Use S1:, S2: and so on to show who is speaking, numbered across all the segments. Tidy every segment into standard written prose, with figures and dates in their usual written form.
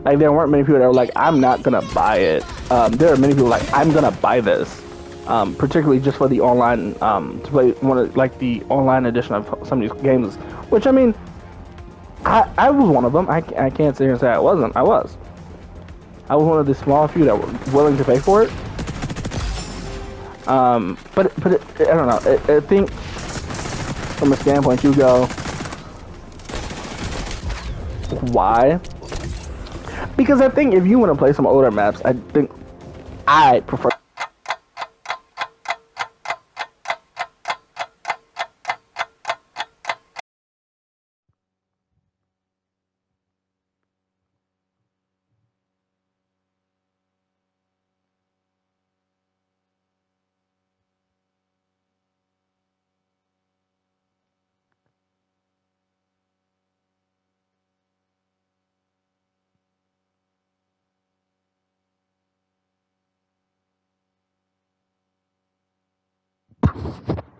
S1: Like there weren't many people that were like, I'm not gonna buy it. There are many people like, I'm gonna buy this, particularly just for the online, to play one of like the online edition of some of these games. Which I mean, I was one of them. I can't sit here and say I wasn't. I was one of the small few that were willing to pay for it. But I don't know. I think from a standpoint, you go, why? Because I think if you want to play some older maps, I think I prefer.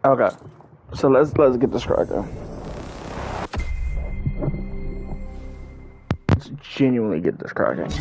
S1: Okay, so let's get this cracking. Let's genuinely get this cracking.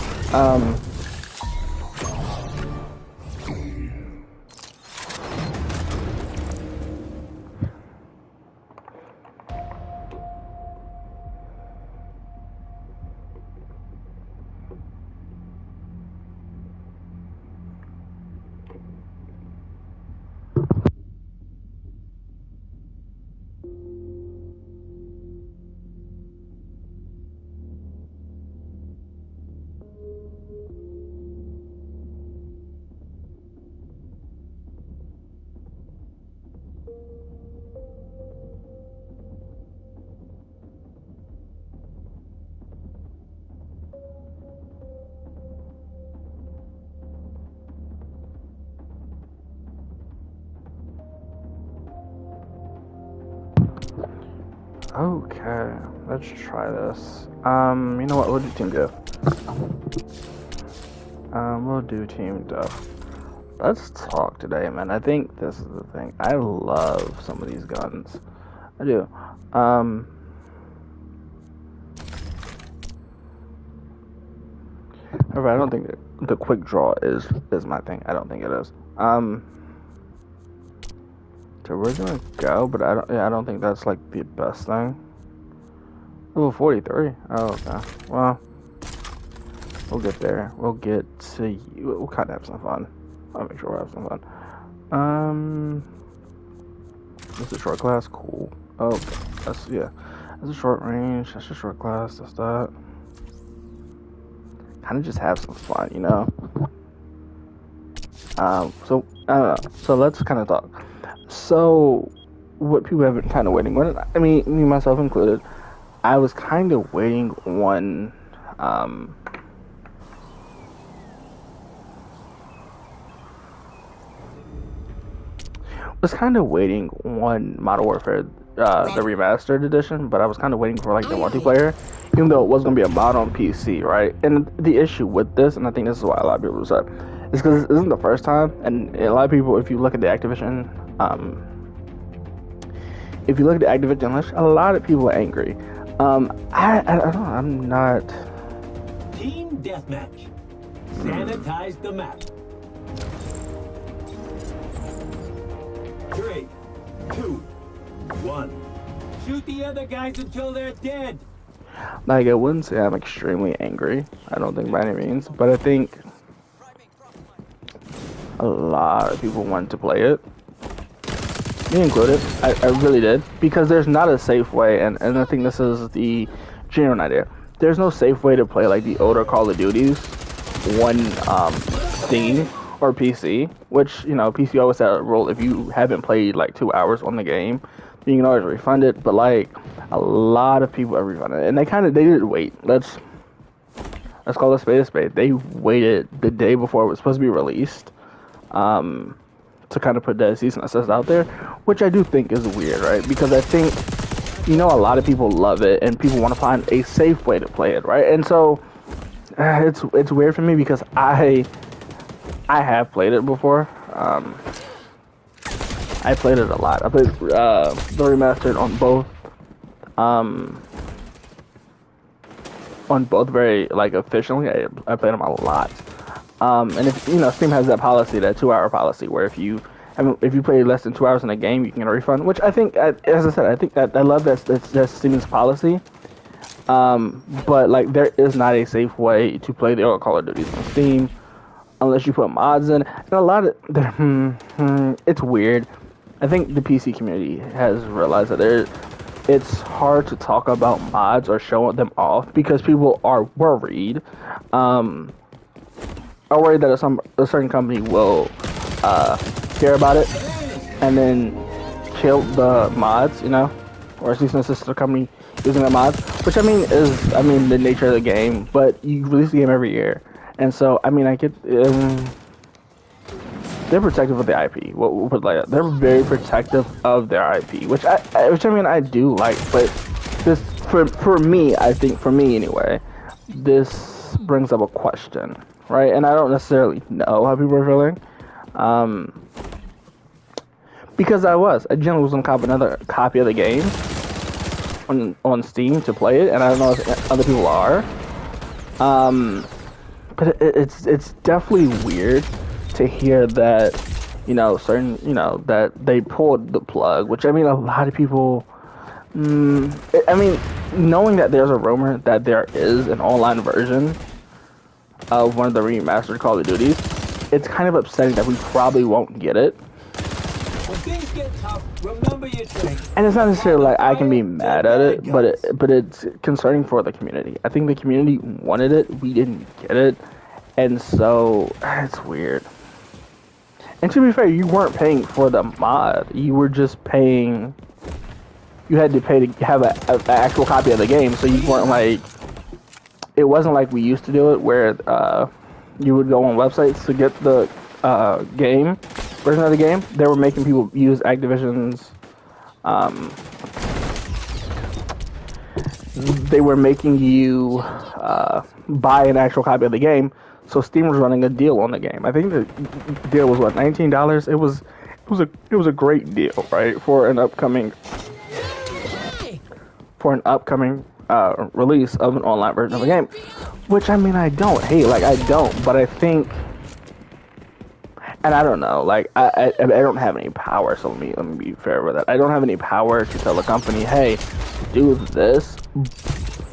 S1: Okay, let's try this. You know what? We'll do team death. We'll do team death. Let's talk today, man. I think this is the thing. I love some of these guns. I do. However, I don't think the quick draw is my thing. I don't think it is. So we're gonna go, but I don't think that's like the best thing. Level 43. Oh, okay. Well, we'll get there. We'll get to. We'll kind of have some fun. I'll make sure we'll have some fun. This is a short class. Cool. Oh, that's That's a short range. That's a short class. That's that. Kind of just have some fun, you know. So I don't know. So let's kind of talk. So, what people have been kind of waiting on, I mean, me myself included, I was kind of waiting on, Modern Warfare, the remastered edition, but I was kind of waiting for like the multiplayer, even though it was going to be a mod on PC, right? And the issue with this, and I think this is why a lot of people was upset, is because this isn't the first time, and a lot of people, if you look at the Activision, list, a lot of people are angry. I don't know, I'm not.
S2: Team deathmatch. Sanitize the map. 3, 2, 1. Shoot the other guys until they're dead.
S1: Like, I wouldn't say I'm extremely angry. I don't think by any means, but I think a lot of people want to play it. Me included. I really did. Because there's not a safe way, and I think this is the genuine idea. There's no safe way to play like the older Call of Duties, one Steam or PC, which, you know, PC always had a rule. If you haven't played like 2 hours on the game, you can always refund it, but like a lot of people have refunded it, and they did wait. Let's call a spade. They waited the day before it was supposed to be released, to kind of put that cease and desist out there, which I do think is weird, right? Because I think, you know, a lot of people love it, and people want to find a safe way to play it, right? And so it's weird for me because I have played it before. I played it a lot. I played the remastered on both on both very like efficiently. I played them a lot. And if you know, Steam has that policy, that 2 hour policy, where if you play less than 2 hours in a game, you can get a refund. Which I think, as I said, I think that I love that's Steam's policy. But like, there is not a safe way to play the old Call of Duties on Steam unless you put mods in. And a lot of it's weird. I think the PC community has realized that it's hard to talk about mods or show them off because people are worried. Are worried that a certain company will care about it and then kill the mods, you know, or at least an sister company using the mods, which I mean is the nature of the game. But you release the game every year, and so I mean I get they're protective of the IP. We'll put it like that. They're very protective of their IP, which I do like. But this for me, I think for me anyway, this brings up a question. Right, and I don't necessarily know how people are feeling, because I generally was gonna cop another copy of the game on Steam to play it, and I don't know if other people are. But it's definitely weird to hear that, you know, that they pulled the plug. Which I mean, a lot of people. I mean, knowing that there's a rumor that there is an online version of one of the remastered Call of Duties, it's kind of upsetting that we probably won't get it.
S2: When things get tough, remember your training.
S1: And it's not necessarily like I can be mad at it, but it's concerning for the community. I think the community wanted it, we didn't get it, and so it's weird. And to be fair, you weren't paying for the mod; you were just paying. You had to pay to have an actual copy of the game, so you weren't like. It wasn't like we used to do it, where you would go on websites to get the game version of the game. They were making people use Activision's. They were making you buy an actual copy of the game. So Steam was running a deal on the game. I think the deal was what, $19. It was a great deal, right, for an upcoming release of an online version of a game, which I mean I don't hate, but I think, and I don't know, like I don't have any power, so let me be fair with that. I don't have any power to tell a company, hey, do this,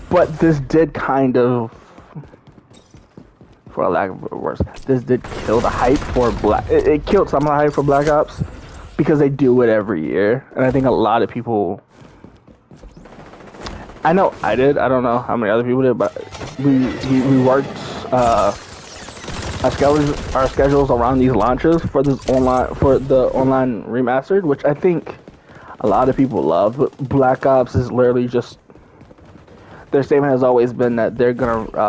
S1: but this did kind of, for a lack of words, this did kill the hype for it killed some of the hype for Black Ops, because they do it every year, and I think a lot of people. I know I did. I don't know how many other people did, but we worked our schedules around these launches for the online remastered, which I think a lot of people love. But Black Ops is literally just, their statement has always been that they're gonna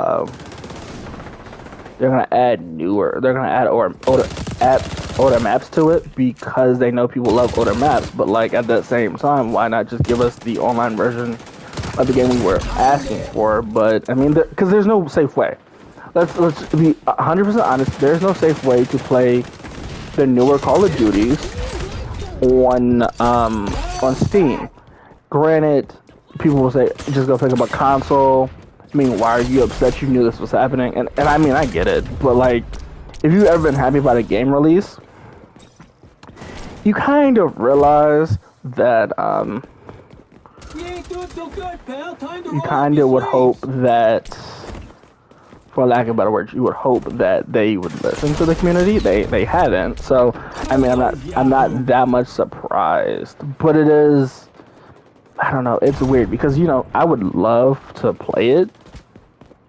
S1: add older maps to it because they know people love older maps. But like at that same time, why not just give us the online version of the game we were asking for? But I mean, because there's no safe way. Let's be 100% honest. There's no safe way to play the newer Call of Duties on Steam. Granted, people will say just go pick up a console. I mean, why are you upset? You knew this was happening, and I mean, I get it. But like, if you've ever been happy about a game release, you kind of realize that you kind of would hope that, for lack of better words, you would hope that they would listen to the community. They haven't. So I mean, I'm not that much surprised. But it is, I don't know, it's weird because, you know, I would love to play it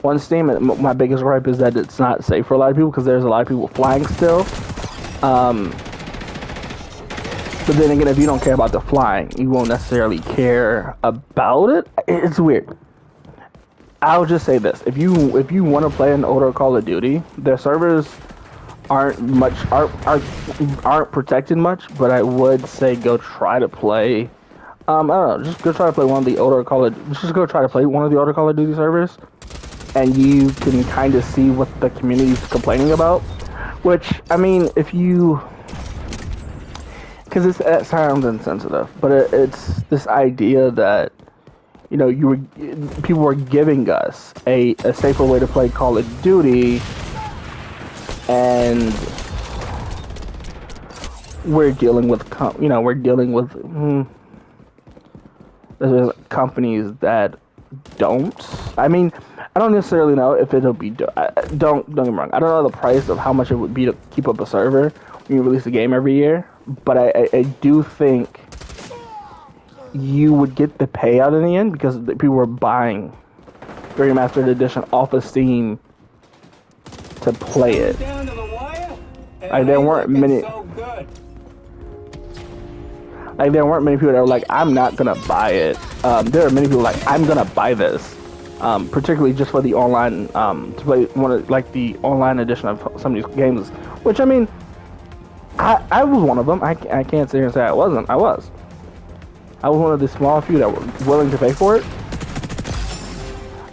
S1: on Steam. And my biggest gripe is that it's not safe for a lot of people because there's a lot of people flying still. But then again, if you don't care about the flying, you won't necessarily care about it. It's weird. I'll just say this: if you want to play an older Call of Duty, their servers aren't protected much. But I would say go try to play. I don't know. Just go try to play one of the older Call of Duty servers, and you can kind of see what the community's complaining about. Which, I mean, if you, because it sounds insensitive, but it's this idea that, you know, people were giving us a safer way to play Call of Duty, and we're dealing with there's companies that don't. I mean, I don't necessarily know if it'll be. Don't get me wrong. I don't know the price of how much it would be to keep up a server when you release a game every year, but I do think you would get the payout in the end because people were buying remastered edition off of Steam to play it. Like there weren't many. Like there weren't many people that were like, I'm not gonna buy it. There are many people like, I'm gonna buy this, particularly just for the online, to play the online edition of some of these games. Which I mean, I was one of them. I can't sit here and say I wasn't. I was one of the small few that were willing to pay for it.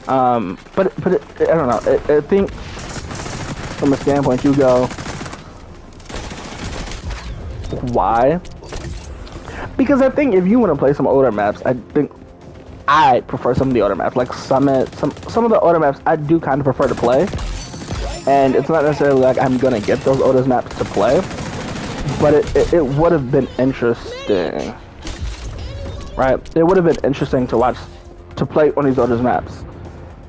S1: But I don't know. I think from a standpoint, you go, why? Because I think if you want to play some older maps, I think I prefer some of the older maps, like Summit. Some of the older maps I do kind of prefer to play, and it's not necessarily like I'm gonna get those older maps to play, but it would have been interesting, right? It would have been interesting to play on these older maps,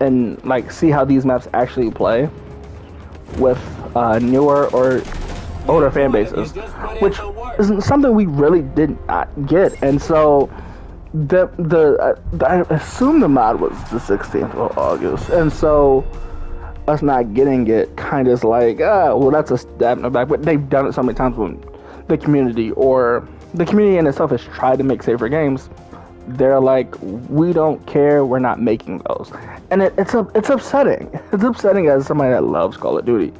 S1: and like see how these maps actually play with newer or older fan bases, which isn't something we really did not get. And so I assume the mod was the 16th of August, and so us not getting it kind of is like, well, that's a stab in the back. But they've done it so many times when the community in itself has tried to make safer games. They're like, we don't care, we're not making those. And it's upsetting. It's upsetting as somebody that loves Call of Duty.